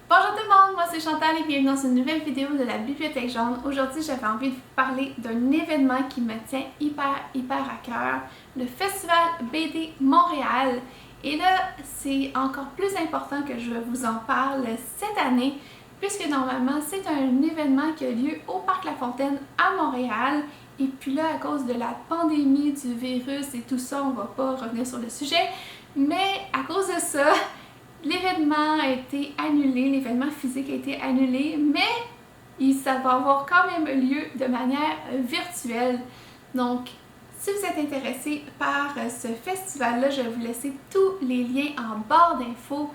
Bonjour tout le monde, moi c'est Chantal et bienvenue dans une nouvelle vidéo de la Bibliothèque Jaune. Aujourd'hui j'avais envie de vous parler d'un événement qui me tient hyper à cœur, le Festival BD Montréal. Et là c'est encore plus important que je vous en parle cette année puisque normalement c'est un événement qui a lieu au Parc La Fontaine à Montréal. Et puis là, à cause de la pandémie, du virus et tout ça, on va pas revenir sur le sujet, mais à cause de ça, l'événement a été annulé, l'événement physique a été annulé, mais ça va avoir quand même lieu de manière virtuelle. Donc, si vous êtes intéressé par ce festival-là, je vais vous laisser tous les liens en barre d'infos,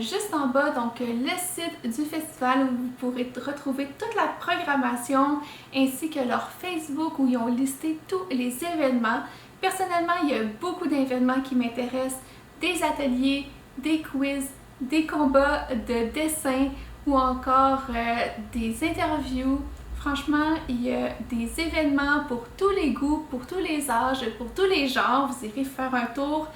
juste en bas, donc le site du festival où vous pourrez retrouver toute la programmation ainsi que leur Facebook où ils ont listé tous les événements. Personnellement, il y a beaucoup d'événements qui m'intéressent, des ateliers, des quiz, des combats de dessin ou encore des interviews. Franchement, il y a des événements pour tous les goûts, pour tous les âges, pour tous les genres. Vous irez faire un tour.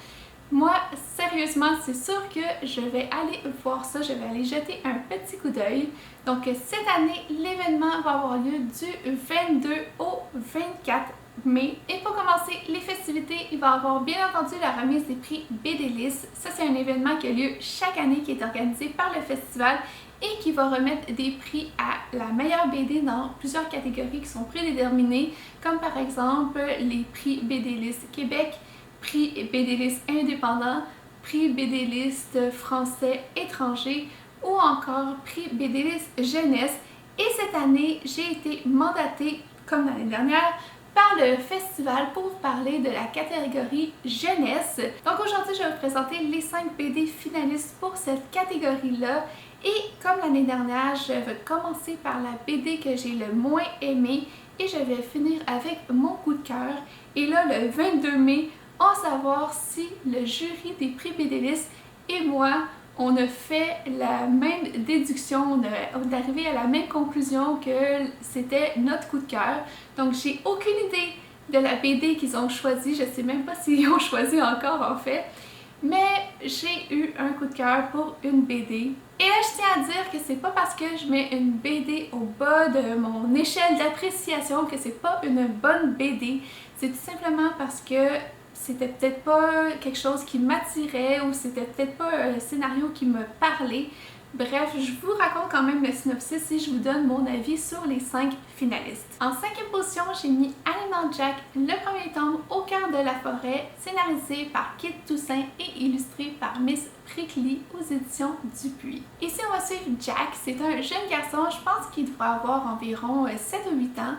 Moi, sérieusement, c'est sûr que je vais aller voir ça, je vais aller jeter un petit coup d'œil. Donc, cette année, l'événement va avoir lieu du 22 au 24 mai. Et pour commencer les festivités, il va y avoir bien entendu la remise des prix BDList. Ça, c'est un événement qui a lieu chaque année, qui est organisé par le festival et qui va remettre des prix à la meilleure BD dans plusieurs catégories qui sont prédéterminées, comme par exemple les prix BDList Québec, prix BDList indépendant, prix BDList français étranger ou encore prix BDList jeunesse. Et cette année, j'ai été mandatée, comme l'année dernière, par le festival pour vous parler de la catégorie jeunesse. Donc aujourd'hui, je vais vous présenter les 5 BD finalistes pour cette catégorie-là. Et comme l'année dernière, je vais commencer par la BD que j'ai le moins aimée et je vais finir avec mon coup de cœur. Et là, le 22 mai, on va savoir si le jury des prix BDList et moi, on a fait la même déduction, on est arrivé à la même conclusion que c'était notre coup de cœur. Donc j'ai aucune idée de la BD qu'ils ont choisie, je sais même pas s'ils ont choisi encore en fait. Mais j'ai eu un coup de cœur pour une BD. Et là, je tiens à dire que c'est pas parce que je mets une BD au bas de mon échelle d'appréciation que c'est pas une bonne BD. C'est tout simplement parce que c'était peut-être pas quelque chose qui m'attirait ou c'était peut-être pas un scénario qui me parlait. Bref, je vous raconte quand même le synopsis et je vous donne mon avis sur les 5 finalistes. En 5e position, j'ai mis Animal Jack, le premier tome au cœur de la forêt, scénarisé par Kit Toussaint et illustré par Miss Prickly aux éditions Dupuis. Ici, on va suivre Jack. C'est un jeune garçon, je pense qu'il devrait avoir environ 7 ou 8 ans.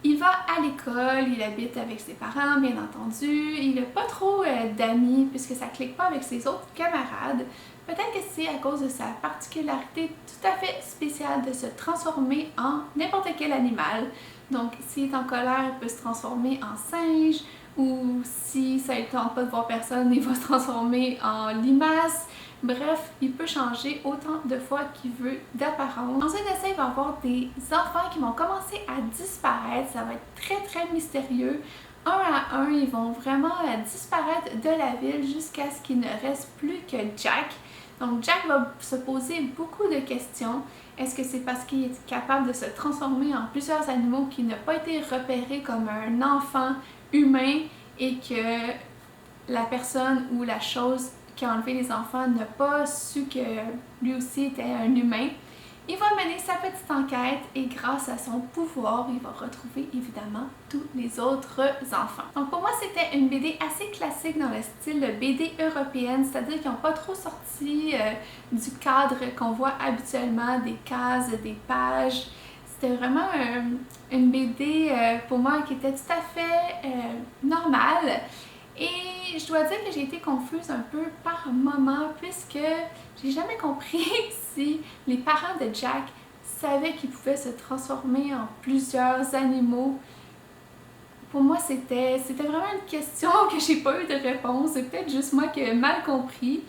Il va à l'école, il habite avec ses parents, bien entendu. Il n'a pas trop d'amis puisque ça ne clique pas avec ses autres camarades. Peut-être que c'est à cause de sa particularité tout à fait spéciale de se transformer en n'importe quel animal. Donc, s'il est en colère, il peut se transformer en singe, ou si ça ne tente pas de voir personne, il va se transformer en limace. Bref, il peut changer autant de fois qu'il veut d'apparence. Ensuite de ça, il va y avoir des enfants qui vont commencer à disparaître. Ça va être très mystérieux. Un à un, ils vont vraiment disparaître de la ville jusqu'à ce qu'il ne reste plus que Jack. Donc Jack va se poser beaucoup de questions. Est-ce que c'est parce qu'il est capable de se transformer en plusieurs animaux qui n'a pas été repéré comme un enfant humain et que la personne ou la chose qui a enlevé les enfants n'a pas su que lui aussi était un humain? Il va mener sa petite enquête et grâce à son pouvoir, il va retrouver évidemment tous les autres enfants. Donc pour moi, c'était une BD assez classique dans le style de BD européenne, c'est-à-dire qu'ils n'ont pas trop sorti du cadre qu'on voit habituellement, des cases, des pages. C'était vraiment une BD pour moi qui était tout à fait normale. Et je dois dire que j'ai été confuse un peu par moment puisque j'ai jamais compris si les parents de Jack savaient qu'il pouvait se transformer en plusieurs animaux. Pour moi, c'était vraiment une question que j'ai pas eu de réponse. C'est peut-être juste moi qui ai mal compris.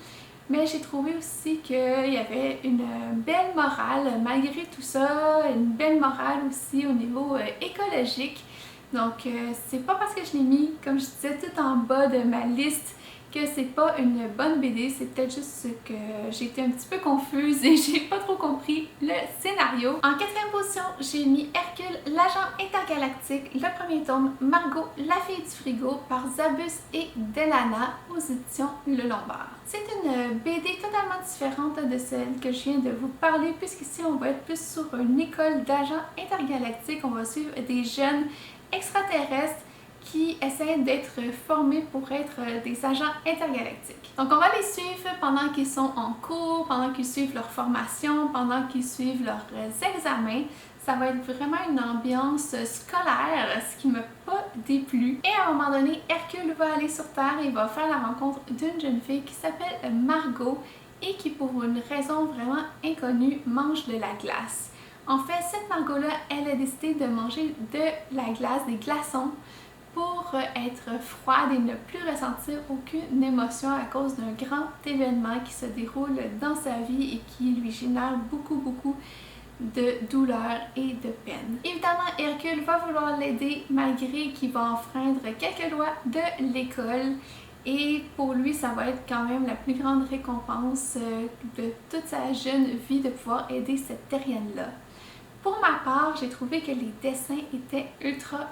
Mais j'ai trouvé aussi qu'il y avait une belle morale, malgré tout ça, une belle morale aussi au niveau écologique. Donc, c'est pas parce que je l'ai mis, comme je disais, tout en bas de ma liste que que c'est pas une bonne BD, c'est peut-être juste que j'ai été un petit peu confuse et j'ai pas trop compris le scénario. En quatrième position, j'ai mis Hercule, l'agent intergalactique, le premier tome, Margot, la fille du frigo par Zabus et Delana aux éditions Le Lombard. C'est une BD totalement différente de celle que je viens de vous parler, puisqu'ici on va être plus sur une école d'agents intergalactiques. On va suivre des jeunes extraterrestres qui essaient d'être formés pour être des agents intergalactiques. Donc on va les suivre pendant qu'ils sont en cours, pendant qu'ils suivent leur formation, pendant qu'ils suivent leurs examens. Ça va être vraiment une ambiance scolaire, ce qui m'a pas déplu. Et à un moment donné, Hercule va aller sur Terre et va faire la rencontre d'une jeune fille qui s'appelle Margot et qui, pour une raison vraiment inconnue, mange de la glace. En fait, cette Margot-là, elle a décidé de manger de la glace, des glaçons, pour être froide et ne plus ressentir aucune émotion à cause d'un grand événement qui se déroule dans sa vie et qui lui génère beaucoup de douleur et de peine. Évidemment, Hercule va vouloir l'aider malgré qu'il va enfreindre quelques lois de l'école et pour lui, ça va être quand même la plus grande récompense de toute sa jeune vie de pouvoir aider cette terrienne-là. Pour ma part, j'ai trouvé que les dessins étaient ultra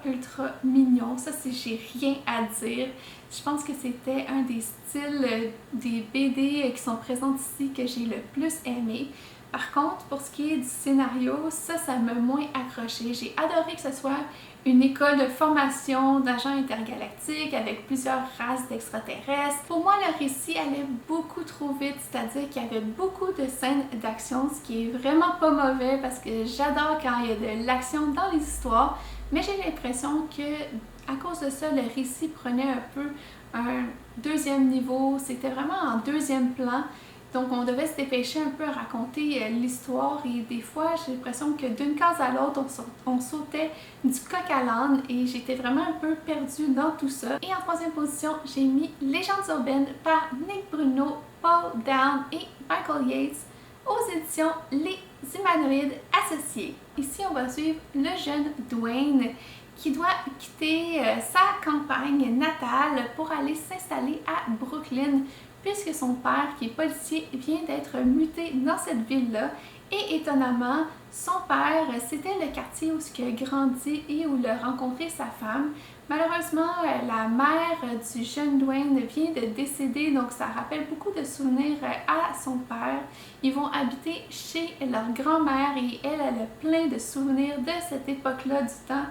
mignons. Ça, j'ai rien à dire. Je pense que c'était un des styles des BD qui sont présentes ici que j'ai le plus aimé. Par contre, pour ce qui est du scénario, ça m'a moins accroché. J'ai adoré que ce soit une école de formation d'agents intergalactiques avec plusieurs races d'extraterrestres. Pour moi, le récit allait beaucoup trop vite, c'est-à-dire qu'il y avait beaucoup de scènes d'action, ce qui est vraiment pas mauvais parce que j'adore quand il y a de l'action dans les histoires, mais j'ai l'impression que à cause de ça, le récit prenait un peu un deuxième niveau, c'était vraiment en deuxième plan. Donc on devait se dépêcher un peu à raconter l'histoire et des fois j'ai l'impression que d'une case à l'autre on sautait du coq à l'âne et j'étais vraiment un peu perdue dans tout ça. Et en troisième position, j'ai mis Légendes urbaines par Nick Bruno, Paul Down et Michael Yates aux éditions Les Humanoïdes Associés. Ici on va suivre le jeune Dwayne qui doit quitter sa campagne natale pour aller s'installer à Brooklyn puisque son père, qui est policier, vient d'être muté dans cette ville-là. Et étonnamment, son père, c'était le quartier où il a grandi et où il a rencontré sa femme. Malheureusement, la mère du jeune Dwayne vient de décéder, donc ça rappelle beaucoup de souvenirs à son père. Ils vont habiter chez leur grand-mère et elle a plein de souvenirs de cette époque-là du temps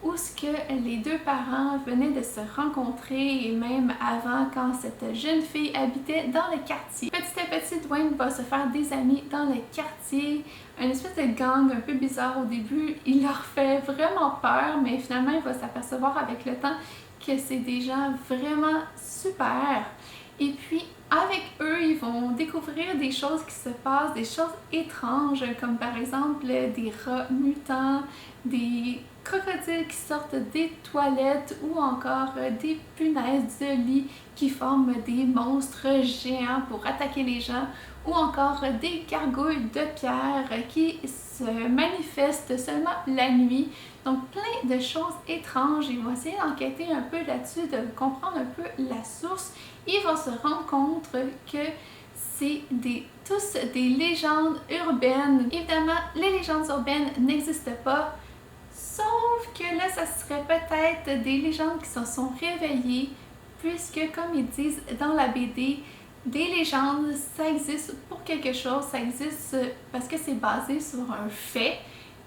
où ce que les deux parents venaient de se rencontrer et même avant quand cette jeune fille habitait dans le quartier. Petit à petit, Dwayne va se faire des amis dans le quartier, une espèce de gang un peu bizarre au début. Il leur fait vraiment peur, mais finalement il va s'apercevoir avec le temps que c'est des gens vraiment super. Et puis avec eux, ils vont découvrir des choses qui se passent, des choses étranges, comme par exemple des rats mutants, des crocodiles qui sortent des toilettes ou encore des punaises de lit qui forment des monstres géants pour attaquer les gens ou encore des gargouilles de pierre qui se manifestent seulement la nuit. Donc plein de choses étranges. Ils vont essayer d'enquêter un peu là-dessus, de comprendre un peu la source. Ils vont se rendre compte que c'est tous des légendes urbaines. Évidemment, les légendes urbaines n'existent pas. Sauf que là, ça serait peut-être des légendes qui se sont réveillées, puisque comme ils disent dans la BD, des légendes, ça existe pour quelque chose, ça existe parce que c'est basé sur un fait.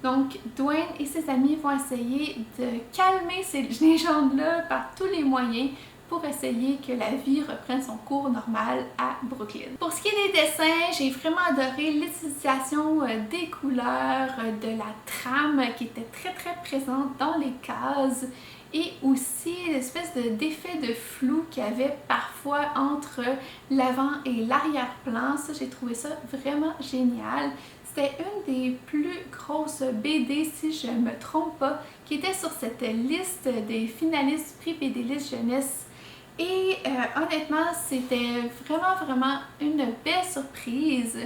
Donc Dwayne et ses amis vont essayer de calmer ces légendes-là par tous les moyens pour essayer que la vie reprenne son cours normal à Brooklyn. Pour ce qui est des dessins, j'ai vraiment adoré l'utilisation des couleurs, de la trame qui était très présente dans les cases et aussi l'espèce d'effet de flou qu'il y avait parfois entre l'avant et l'arrière-plan. Ça, j'ai trouvé ça vraiment génial. C'était une des plus grosses BD, si je ne me trompe pas, qui était sur cette liste des finalistes prix BD Liste Jeunesse. Et honnêtement, c'était vraiment une belle surprise.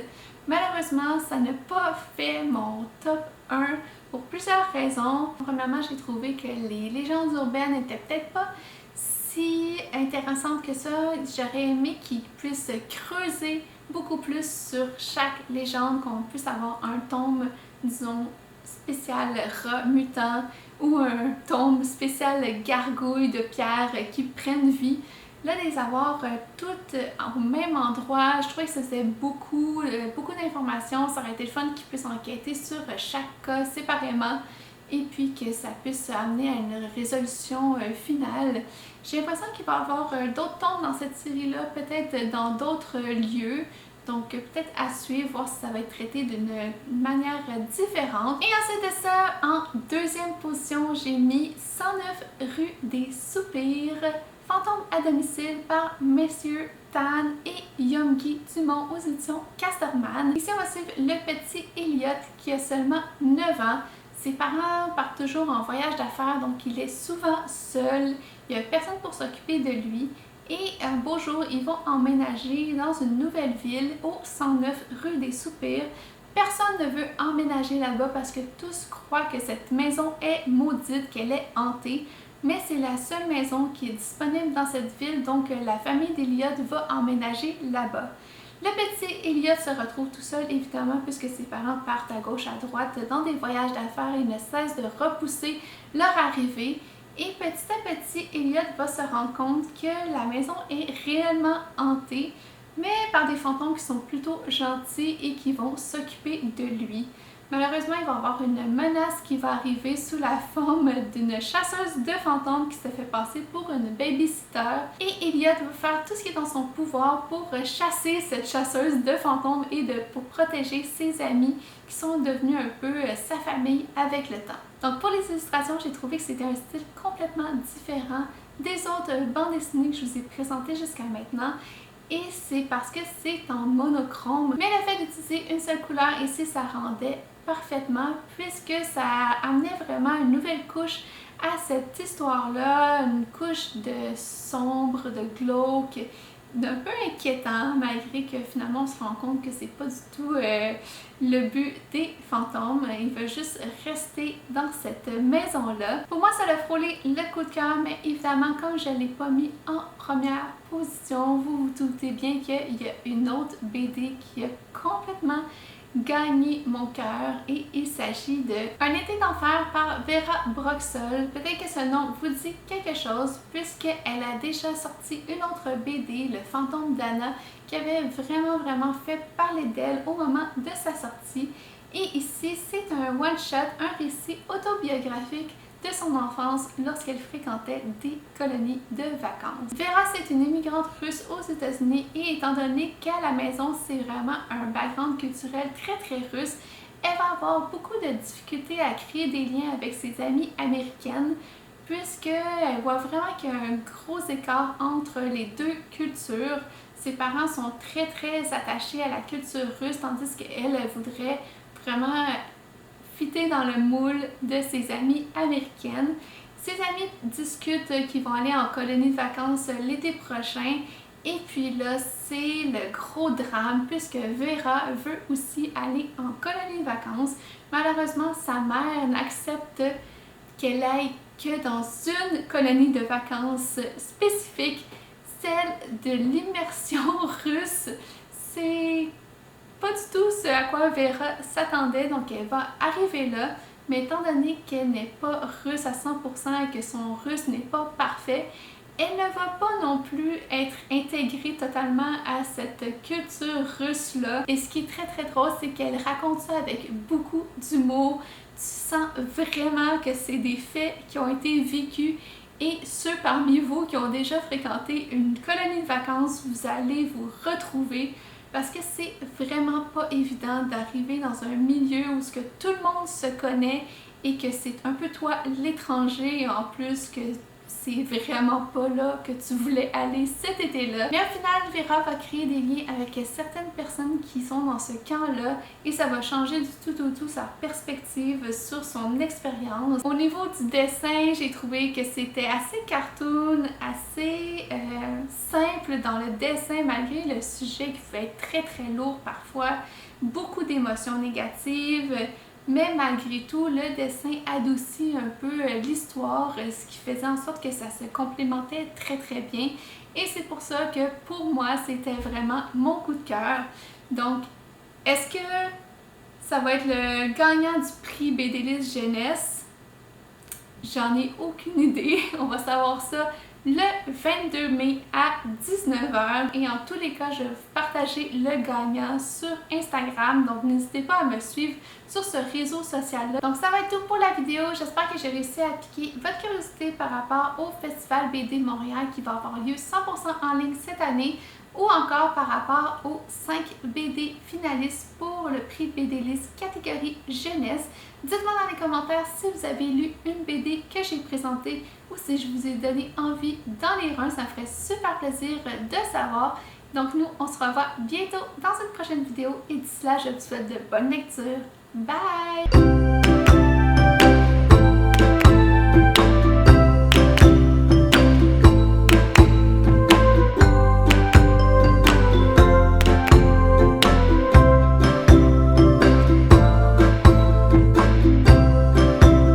Malheureusement, ça n'a pas fait mon top 1 pour plusieurs raisons. Premièrement, j'ai trouvé que les légendes urbaines n'étaient peut-être pas si si intéressante que ça. J'aurais aimé qu'ils puissent creuser beaucoup plus sur chaque légende, qu'on puisse avoir un tome, disons, spécial rat mutant ou un tome spécial gargouille de pierre qui prennent vie. Là, de les avoir toutes au même endroit, je trouvais que ça faisait beaucoup d'informations. Ça aurait été le fun qu'ils puissent enquêter sur chaque cas séparément et puis que ça puisse amener à une résolution finale. J'ai l'impression qu'il va y avoir d'autres tomes dans cette série-là, peut-être dans d'autres lieux. Donc peut-être à suivre, voir si ça va être traité d'une manière différente. Et ensuite de ça, en deuxième position, j'ai mis 109 rue des Soupirs, Fantôme à domicile par Messieurs Tan et Yoongi Dumont aux éditions Casterman. Ici, on va suivre le petit Elliot qui a seulement 9 ans. Ses parents partent toujours en voyage d'affaires, donc il est souvent seul. Il n'y a personne pour s'occuper de lui. Et un beau jour, ils vont emménager dans une nouvelle ville au 109 rue des Soupirs. Personne ne veut emménager là-bas parce que tous croient que cette maison est maudite, qu'elle est hantée. Mais c'est la seule maison qui est disponible dans cette ville, donc la famille d'Elliot va emménager là-bas. Le petit Elliot se retrouve tout seul, évidemment, puisque ses parents partent à gauche, à droite dans des voyages d'affaires et ne cessent de repousser leur arrivée. Et petit à petit, Elliot va se rendre compte que la maison est réellement hantée, mais par des fantômes qui sont plutôt gentils et qui vont s'occuper de lui. Malheureusement, il va y avoir une menace qui va arriver sous la forme d'une chasseuse de fantômes qui se fait passer pour une babysitter. Et Elliot va faire tout ce qui est dans son pouvoir pour chasser cette chasseuse de fantômes et pour protéger ses amis qui sont devenus un peu sa famille avec le temps. Donc pour les illustrations, j'ai trouvé que c'était un style complètement différent des autres bandes dessinées que je vous ai présentées jusqu'à maintenant. Et c'est parce que c'est en monochrome. Mais le fait d'utiliser une seule couleur ici, ça rendait parfaitement puisque ça amenait vraiment une nouvelle couche à cette histoire-là, une couche de sombre, de glauque, d'un peu inquiétant, malgré que finalement on se rend compte que c'est pas du tout le but des fantômes. Ils veulent juste rester dans cette maison-là. Pour moi, ça a frôlé le coup de cœur, mais évidemment, comme je ne l'ai pas mis en première position, vous vous doutez bien qu'il y a une autre BD qui a complètement gagné mon cœur et il s'agit de Un été d'enfer par Vera Broxol. Peut-être que ce nom vous dit quelque chose puisqu'elle a déjà sorti une autre BD, Le fantôme d'Anna, qui avait vraiment fait parler d'elle au moment de sa sortie. Et ici, c'est un one-shot, un récit autobiographique de son enfance lorsqu'elle fréquentait des colonies de vacances. Vera, c'est une immigrante russe aux États-Unis et étant donné qu'à la maison, c'est vraiment un background culturel très russe, elle va avoir beaucoup de difficultés à créer des liens avec ses amies américaines puisqu'elle voit vraiment qu'il y a un gros écart entre les deux cultures. Ses parents sont très attachés à la culture russe tandis qu'elle voudrait vraiment fitter dans le moule de ses amies américaines. Ses amis discutent qu'ils vont aller en colonie de vacances l'été prochain. Et puis là, c'est le gros drame puisque Vera veut aussi aller en colonie de vacances. Malheureusement, sa mère n'accepte qu'elle aille que dans une colonie de vacances spécifique, celle de l'immersion russe. C'est pas du tout ce à quoi Vera s'attendait, donc elle va arriver là, mais étant donné qu'elle n'est pas russe à 100% et que son russe n'est pas parfait, elle ne va pas non plus être intégrée totalement à cette culture russe-là. Et ce qui est très drôle, c'est qu'elle raconte ça avec beaucoup d'humour. Tu sens vraiment que c'est des faits qui ont été vécus. Et ceux parmi vous qui ont déjà fréquenté une colonie de vacances, vous allez vous retrouver. Parce que c'est vraiment pas évident d'arriver dans un milieu où ce que tout le monde se connaît et que c'est un peu toi l'étranger et en plus que c'est vraiment pas là que tu voulais aller cet été-là. Mais au final, Vera va créer des liens avec certaines personnes qui sont dans ce camp-là et ça va changer du tout au tout sa perspective sur son expérience. Au niveau du dessin, j'ai trouvé que c'était assez cartoon, assez simple dans le dessin malgré le sujet qui pouvait être très lourd parfois, beaucoup d'émotions négatives. mais malgré tout, le dessin adoucit un peu l'histoire, ce qui faisait en sorte que ça se complémentait très très bien. Et c'est pour ça que pour moi, c'était vraiment mon coup de cœur. Donc, est-ce que ça va être le gagnant du prix BDList Jeunesse? J'en ai aucune idée. On va savoir ça le 22 mai à 19h. Et en tous les cas, je vais vous partager le gagnant sur Instagram. Donc, n'hésitez pas à me suivre sur ce réseau social-là. Donc, ça va être tout pour la vidéo. J'espère que j'ai réussi à piquer votre curiosité par rapport au Festival BD Montréal qui va avoir lieu 100% en ligne cette année, ou encore par rapport aux 5 BD finalistes pour le prix BDList catégorie jeunesse. Dites-moi dans les commentaires si vous avez lu une BD que j'ai présentée ou si je vous ai donné envie d'en lire un, ça me ferait super plaisir de savoir. Donc nous, on se revoit bientôt dans une prochaine vidéo et d'ici là, je vous souhaite de bonnes lectures. Bye!